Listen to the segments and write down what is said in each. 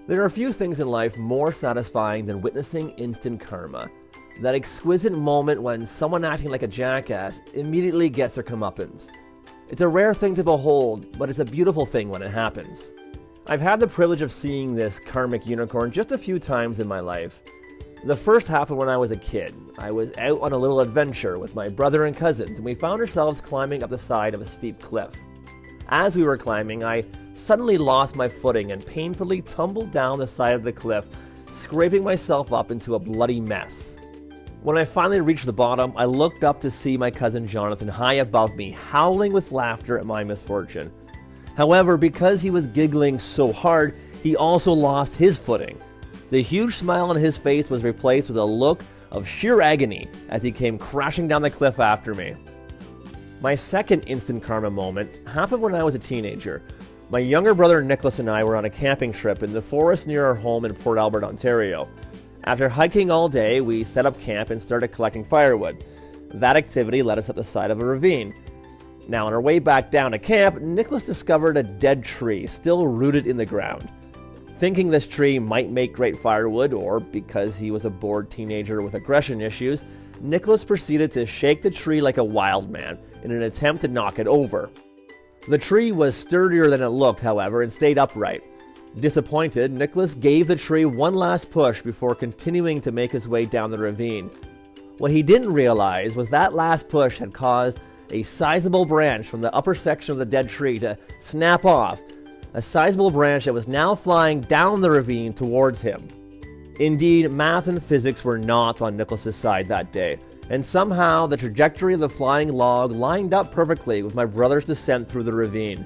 There are few things in life more satisfying than witnessing instant karma. That exquisite moment when someone acting like a jackass immediately gets their comeuppance. It's a rare thing to behold, but it's a beautiful thing when it happens. I've had the privilege of seeing this karmic unicorn just a few times in my life. The first happened when I was a kid. I was out on a little adventure with my brother and cousins, and we found ourselves climbing up the side of a steep cliff. As we were climbing, I suddenly lost my footing and painfully tumbled down the side of the cliff, scraping myself up into a bloody mess. When I finally reached the bottom, I looked up to see my cousin Jonathan high above me, howling with laughter at my misfortune. However, because he was giggling so hard, he also lost his footing. The huge smile on his face was replaced with a look of sheer agony as he came crashing down the cliff after me. My second instant karma moment happened when I was a teenager. My younger brother Nicholas and I were on a camping trip in the forest near our home in Port Albert, Ontario. After hiking all day, we set up camp and started collecting firewood. That activity led us up the side of a ravine. Now, on our way back down to camp, Nicholas discovered a dead tree still rooted in the ground. Thinking this tree might make great firewood, or because he was a bored teenager with aggression issues, Nicholas proceeded to shake the tree like a wild man in an attempt to knock it over. The tree was sturdier than it looked, however, and stayed upright. Disappointed, Nicholas gave the tree one last push before continuing to make his way down the ravine. What he didn't realize was that last push had caused a sizable branch from the upper section of the dead tree to snap off, a sizable branch that was now flying down the ravine towards him. Indeed, math and physics were not on Nicholas's side that day, and somehow the trajectory of the flying log lined up perfectly with my brother's descent through the ravine.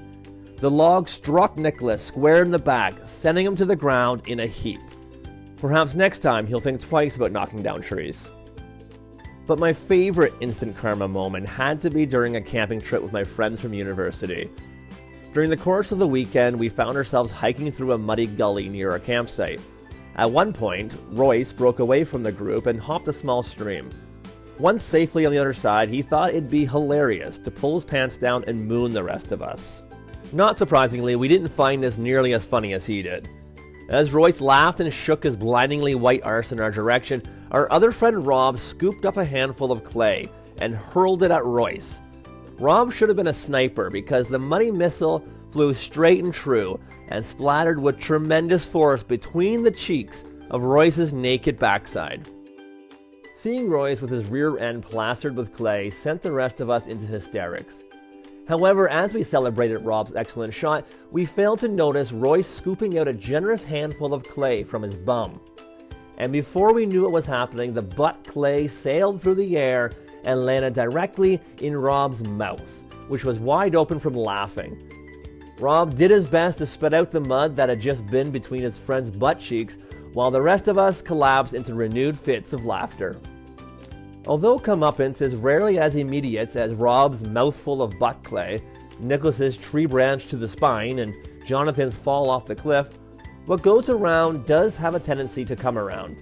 The log struck Nicholas square in the back, sending him to the ground in a heap. Perhaps next time he'll think twice about knocking down trees. But my favorite instant karma moment had to be during a camping trip with my friends from university. During the course of the weekend, we found ourselves hiking through a muddy gully near our campsite. At one point, Royce broke away from the group and hopped a small stream. Once safely on the other side, he thought it'd be hilarious to pull his pants down and moon the rest of us. Not surprisingly, we didn't find this nearly as funny as he did. As Royce laughed and shook his blindingly white arse in our direction, our other friend Rob scooped up a handful of clay and hurled it at Royce. Rob should have been a sniper because the muddy missile flew straight and true and splattered with tremendous force between the cheeks of Royce's naked backside. Seeing Royce with his rear end plastered with clay sent the rest of us into hysterics. However, as we celebrated Rob's excellent shot, we failed to notice Royce scooping out a generous handful of clay from his bum. And before we knew what was happening, the butt clay sailed through the air and landed directly in Rob's mouth, which was wide open from laughing. Rob did his best to spit out the mud that had just been between his friend's butt cheeks, while the rest of us collapsed into renewed fits of laughter. Although comeuppance is rarely as immediate as Rob's mouthful of butt clay, Nicholas's tree branch to the spine, and Jonathan's fall off the cliff, what goes around does have a tendency to come around.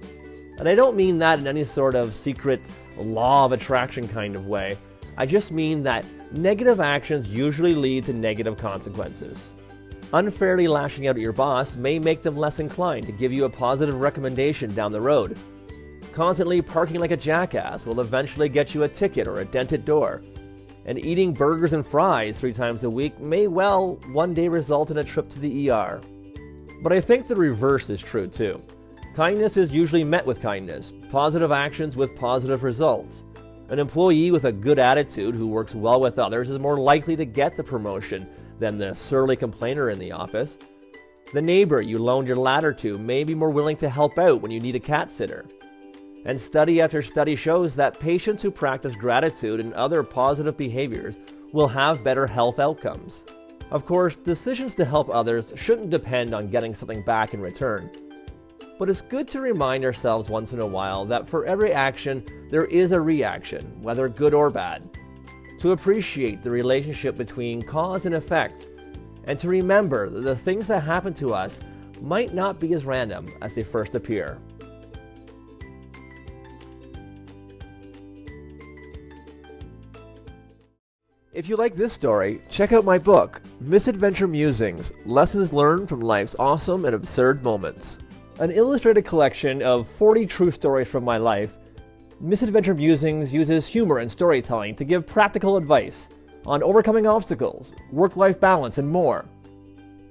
And I don't mean that in any sort of secret law of attraction kind of way. I just mean that negative actions usually lead to negative consequences. Unfairly lashing out at your boss may make them less inclined to give you a positive recommendation down the road. Constantly parking like a jackass will eventually get you a ticket or a dented door. And eating burgers and fries 3 times a week may well one day result in a trip to the ER. But I think the reverse is true too. Kindness is usually met with kindness, positive actions with positive results. An employee with a good attitude who works well with others is more likely to get the promotion than the surly complainer in the office. The neighbor you loaned your ladder to may be more willing to help out when you need a cat sitter. And study after study shows that patients who practice gratitude and other positive behaviors will have better health outcomes. Of course, decisions to help others shouldn't depend on getting something back in return. But it's good to remind ourselves once in a while that for every action, there is a reaction, whether good or bad. To appreciate the relationship between cause and effect, and to remember that the things that happen to us might not be as random as they first appear. If you like this story, check out my book, Misadventure Musings, Lessons Learned from Life's Awesome and Absurd Moments. An illustrated collection of 40 true stories from my life, Misadventure Musings uses humor and storytelling to give practical advice on overcoming obstacles, work-life balance, and more.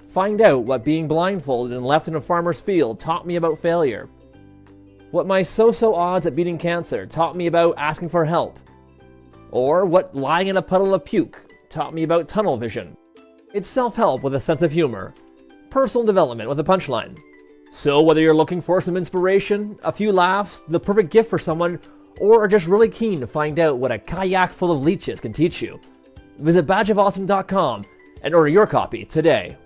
Find out what being blindfolded and left in a farmer's field taught me about failure. What my so-so odds at beating cancer taught me about asking for help. Or what lying in a puddle of puke taught me about tunnel vision. It's self-help with a sense of humor. Personal development with a punchline. So whether you're looking for some inspiration, a few laughs, the perfect gift for someone, or are just really keen to find out what a kayak full of leeches can teach you, visit badgeofawesome.com and order your copy today.